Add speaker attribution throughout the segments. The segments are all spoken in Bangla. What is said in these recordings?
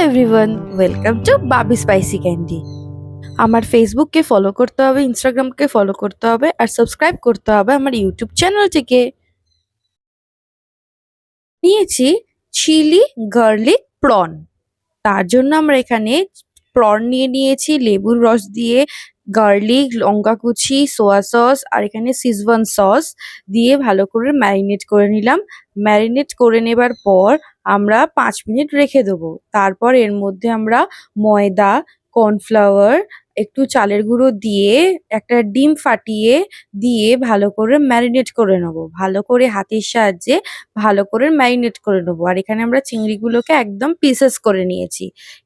Speaker 1: Everyone, welcome to Babi spicy candy. আমার ফেসবুককে ফলো করতে হবে, ইনস্টাগ্রামকে ফলো করতে হবে আর সাবস্ক্রাইব করতে হবে আমার ইউটিউব চ্যানেলটিকে। নিয়েছি চিলি গার্লিক প্রন। তার জন্য আমরা এখানে প্রন নিয়েছি লেবুর রস দিয়ে, গার্লিক, লঙ্কা কুচি, সোয়া সস আর এখানে সিজওয়ান সস দিয়ে ভালো করে ম্যারিনেট করে নিলাম। ম্যারিনেট করে নেবার পর আমরা 5 মিনিট রেখে দেবো। তারপর এর মধ্যে আমরা ময়দা, কর্নফ্লাওয়ার, একটু চালের গুঁড়ো দিয়ে একটা ডিম ফাটিয়ে দিয়ে ভালো করে ম্যারিনেট করে নেবো। ভালো করে হাতের সাহায্যে ভালো করে ম্যারিনেট করে নেবো। আর এখানে আমরা চিংড়িগুলোকে একদম পিসেস করে নিয়েছি।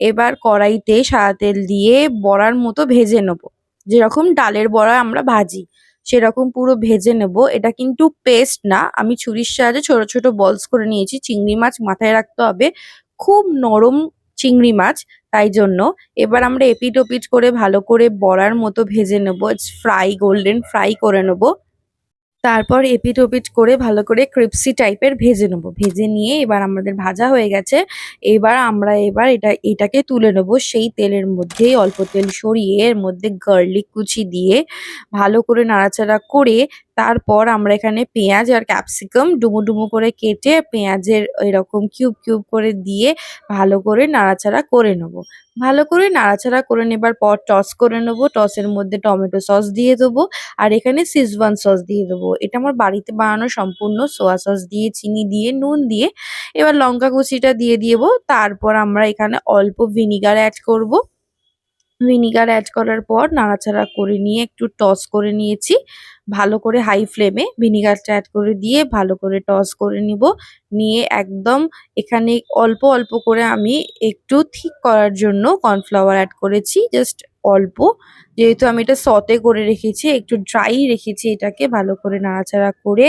Speaker 1: এবার কড়াইতে সাদা তেল দিয়ে বড়ার মতো ভেজে নেবো। যেরকম ডালের বড়া আমরা ভাজি সেরকম পুরো ভেজে নেব। এটা কিন্তু পেস্ট না, আমি ছুরির সাহায্যে ছোট ছোট বলস করে নিয়েছি। চিংড়ি মাছ মাথায় রাখতে হবে, খুব নরম চিংড়ি মাছ, তাই জন্য। এবার আমরা এপিট ওপিট করে ভালো করে বড়ার মতো ভেজে নেবো। ফ্রাই, গোল্ডেন ফ্রাই করে নেবো। তারপর এপিট ওপিট করে ভালো করে ক্রিপসি টাইপের ভেজে নেবো। ভেজে নিয়ে এবার আমাদের ভাজা হয়ে গেছে। এবার এটাকে তুলে নেবো। সেই তেলের মধ্যেই অল্প তেল সরিয়ে এর মধ্যে গার্লিক কুচি দিয়ে ভালো করে নাড়াচাড়া করে তারপর আমরা এখানে পেঁয়াজ আর ক্যাপসিকাম ডুমো ডুমো করে কেটে পেঁয়াজের এরকম কিউব কিউব করে দিয়ে ভালো করে নাড়াচাড়া করে নেবো। ভালো করে নাড়াচাড়া করে নেবার পর টস করে নেবো। টসের মধ্যে টমেটো সস দিয়ে দেবো আর এখানে সিজওয়ান সস দিয়ে দেবো। এটা আমার বাড়িতে বানানো সম্পূর্ণ সোয়া সস দিয়ে, চিনি দিয়ে, নুন দিয়ে। এবার লঙ্কা কুচিটা দিয়ে দেবো। তারপর আমরা এখানে অল্প ভিনিগার অ্যাড করবো। ভিনিগার অ্যাড করার পর নাড়াচাড়া করে নিয়ে একটু টস করে নিয়েছি। ভালো করে হাই ফ্লেমে ভিনিগারটা অ্যাড করে দিয়ে ভালো করে টস করে নিব। নিয়ে একদম এখানে অল্প অল্প করে আমি একটু ঠিক করার জন্য কর্নফ্লাওয়ার অ্যাড করেছি, জাস্ট অল্প। যেহেতু আমি এটা সতে করে রেখেছি, একটু ড্রাই রেখেছি এটাকে। ভালো করে নাড়াচাড়া করে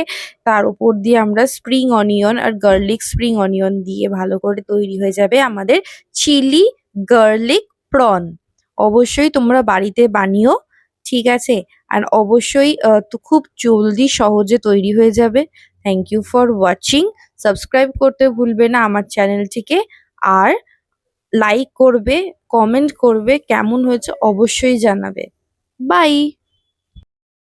Speaker 1: তার উপর দিয়ে আমরা স্প্রিং অনিয়ন আর গার্লিক স্প্রিং অনিয়ন দিয়ে ভালো করে তৈরি হয়ে যাবে আমাদের চিলি গার্লিক প্রন। অবশ্যই তোমরা বাড়িতে বানিও, ঠিক আছে? আর অবশ্যই তো খুব জলদি সহজে তৈরি হয়ে যাবে। Thank you for watching. Subscribe করতে ভুলবে না আমার চ্যানেলটিকে। আর লাইক করবে, কমেন্ট করবে, কেমন হয়েছে অবশ্যই জানাবে। বাই।